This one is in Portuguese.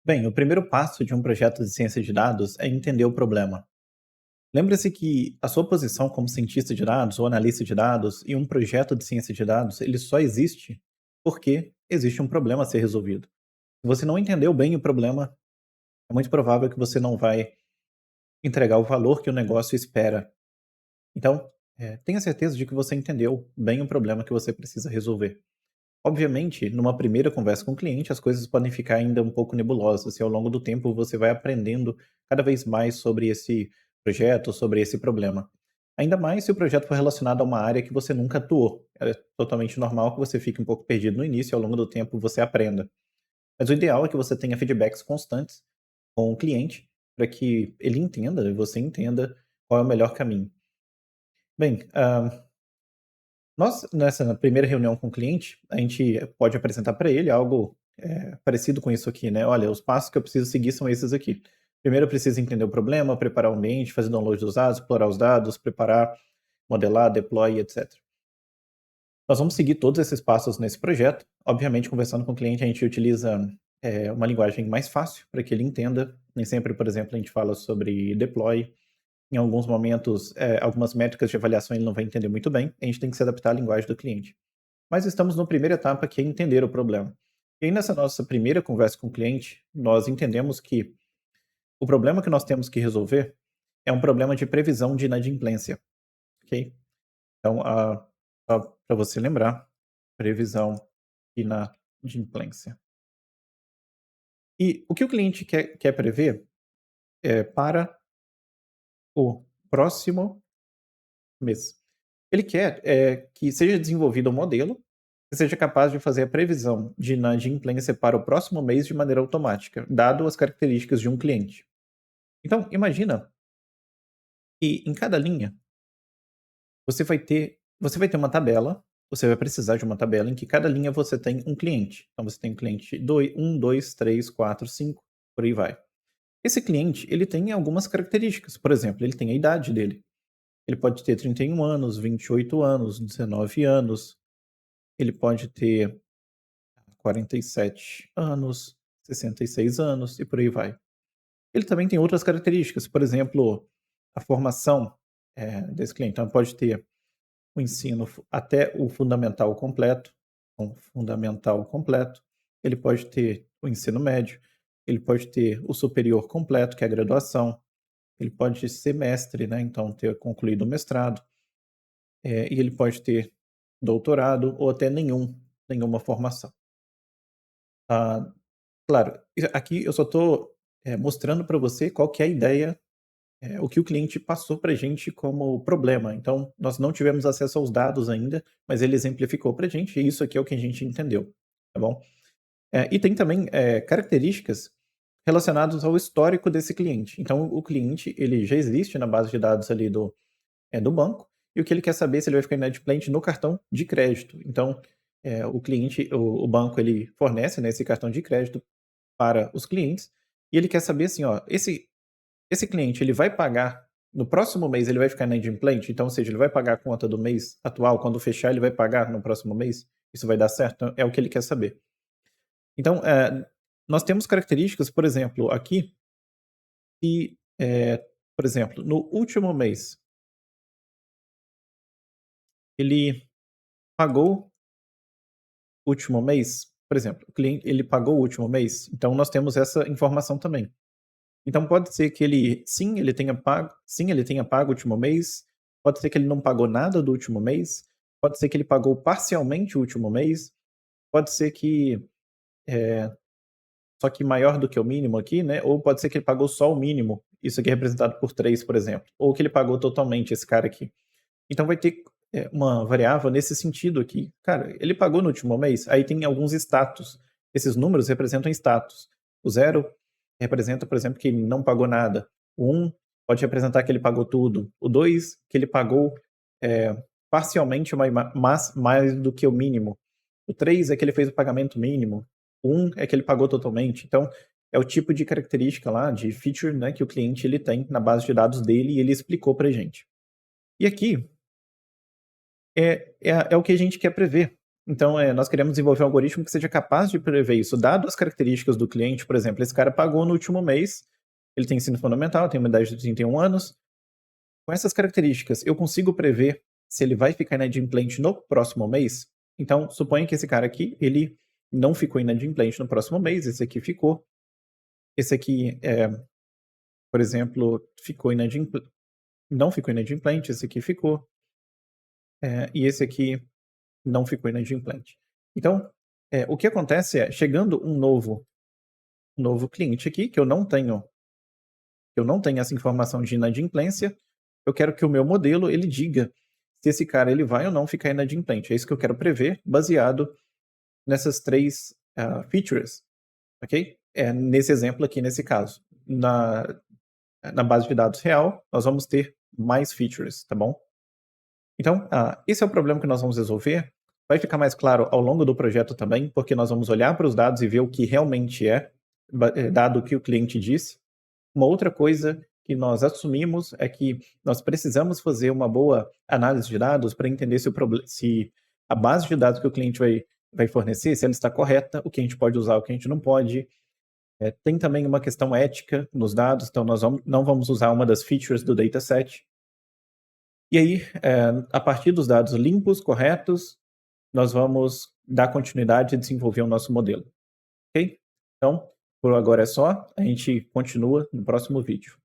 Bem, o primeiro passo de um projeto de ciência de dados é entender o problema. Lembre-se que a sua posição como cientista de dados ou analista de dados em um projeto de ciência de dados, ele só existe porque existe um problema a ser resolvido. Se você não entendeu bem o problema, é muito provável que você não vai entregar o valor que o negócio espera. Então, tenha certeza de que você entendeu bem o problema que você precisa resolver. Obviamente, numa primeira conversa com o cliente, as coisas podem ficar ainda um pouco nebulosas e ao longo do tempo você vai aprendendo cada vez mais sobre esse projeto, sobre esse problema. Ainda mais se o projeto for relacionado a uma área que você nunca atuou. É totalmente normal que você fique um pouco perdido no início e ao longo do tempo você aprenda. Mas o ideal é que você tenha feedbacks constantes com o cliente para que ele entenda e você entenda qual é o melhor caminho. Bem, nós, nessa primeira reunião com o cliente, a gente pode apresentar para ele algo parecido com isso aqui, né? Olha, os passos que eu preciso seguir são esses aqui. Primeiro, eu preciso entender o problema, preparar o ambiente, fazer download dos dados, explorar os dados, preparar, modelar, deploy, etc. Nós vamos seguir todos esses passos nesse projeto. Obviamente, conversando com o cliente, a gente utiliza uma linguagem mais fácil para que ele entenda. Nem sempre, por exemplo, a gente fala sobre deploy. Em alguns momentos, algumas métricas de avaliação ele não vai entender muito bem. A gente tem que se adaptar à linguagem do cliente. Mas estamos na primeira etapa, que é entender o problema. E aí, nessa nossa primeira conversa com o cliente, nós entendemos que o problema que nós temos que resolver é um problema de previsão de inadimplência, ok? Então, só para você lembrar, previsão de inadimplência. E o que o cliente quer prever é para o próximo mês. Ele quer que seja desenvolvido um modelo que seja capaz de fazer a previsão de inadimplência para o próximo mês de maneira automática, dado as características de um cliente. Então, imagina que em cada linha você vai ter uma tabela, você vai precisar de uma tabela em que cada linha você tem um cliente. Então você tem um cliente 1, 2, 3, 4, 5, por aí vai. Esse cliente, ele tem algumas características. Por exemplo, ele tem a idade dele. Ele pode ter 31 anos, 28 anos, 19 anos. Ele pode ter 47 anos, 66 anos e por aí vai. Ele também tem outras características, por exemplo, a formação, desse cliente. Então pode ter o ensino até o fundamental completo, ele pode ter o ensino médio, ele pode ter o superior completo, que é a graduação, ele pode ser mestre, né, então ter concluído o mestrado, e ele pode ter doutorado ou até nenhuma formação. Ah, claro, aqui eu só estou mostrando para você qual que é a ideia, o que o cliente passou para a gente como problema. Então, nós não tivemos acesso aos dados ainda, mas ele exemplificou para a gente, e isso aqui é o que a gente entendeu, tá bom? E tem também características relacionadas ao histórico desse cliente. Então, o cliente ele já existe na base de dados ali do banco, e o que ele quer saber é se ele vai ficar inadimplente no cartão de crédito. Então, o banco ele fornece, né, esse cartão de crédito para os clientes, e ele quer saber assim, ó, esse cliente ele vai pagar no próximo mês, ele vai ficar inadimplente? Então, ou seja, ele vai pagar a conta do mês atual, quando fechar ele vai pagar no próximo mês? Isso vai dar certo? Então, é o que ele quer saber. Então, nós temos características, por exemplo, aqui, que, por exemplo, no último mês, ele pagou o último mês, por exemplo, o cliente ele pagou o último mês, então nós temos essa informação também. Então pode ser que ele tenha pago o último mês, pode ser que ele não pagou nada do último mês, pode ser que ele pagou parcialmente o último mês, pode ser que, só que maior do que o mínimo aqui, né, ou pode ser que ele pagou só o mínimo, isso aqui é representado por 3, por exemplo, ou que ele pagou totalmente, esse cara aqui. Então vai ter uma variável nesse sentido aqui. Cara, ele pagou no último mês, aí tem alguns status. Esses números representam status. O 0 representa, por exemplo, que ele não pagou nada. O 1 pode representar que ele pagou tudo. O 2, que ele pagou parcialmente, mas mais do que o mínimo. O 3 é que ele fez o pagamento mínimo. O 1 é que ele pagou totalmente. Então, é o tipo de característica lá, de feature, né, que o cliente ele tem na base de dados dele e ele explicou pra gente. E aqui, é o que a gente quer prever. Então, nós queremos desenvolver um algoritmo que seja capaz de prever isso, dado as características do cliente. Por exemplo, esse cara pagou no último mês, ele tem ensino fundamental, tem uma idade de 31 anos. Com essas características, eu consigo prever se ele vai ficar inadimplente no próximo mês? Então, suponha que esse cara aqui, ele não ficou inadimplente no próximo mês, esse aqui ficou. Esse aqui, por exemplo, não ficou inadimplente, esse aqui ficou. E esse aqui não ficou inadimplente. Então, o que acontece é, chegando um novo cliente aqui, que eu não tenho essa informação de inadimplência, eu quero que o meu modelo ele diga se esse cara ele vai ou não ficar inadimplente. É isso que eu quero prever, baseado nessas três features, ok? Nesse exemplo aqui, nesse caso. Na base de dados real, nós vamos ter mais features, tá bom? Então, esse é o problema que nós vamos resolver. Vai ficar mais claro ao longo do projeto também, porque nós vamos olhar para os dados e ver o que realmente dado o que o cliente disse. Uma outra coisa que nós assumimos é que nós precisamos fazer uma boa análise de dados para entender se a base de dados que o cliente vai fornecer, se ela está correta, o que a gente pode usar, o que a gente não pode. Tem também uma questão ética nos dados, então nós não vamos usar uma das features do dataset. E aí, a partir dos dados limpos, corretos, nós vamos dar continuidade e desenvolver o nosso modelo. Ok? Então, por agora é só. A gente continua no próximo vídeo.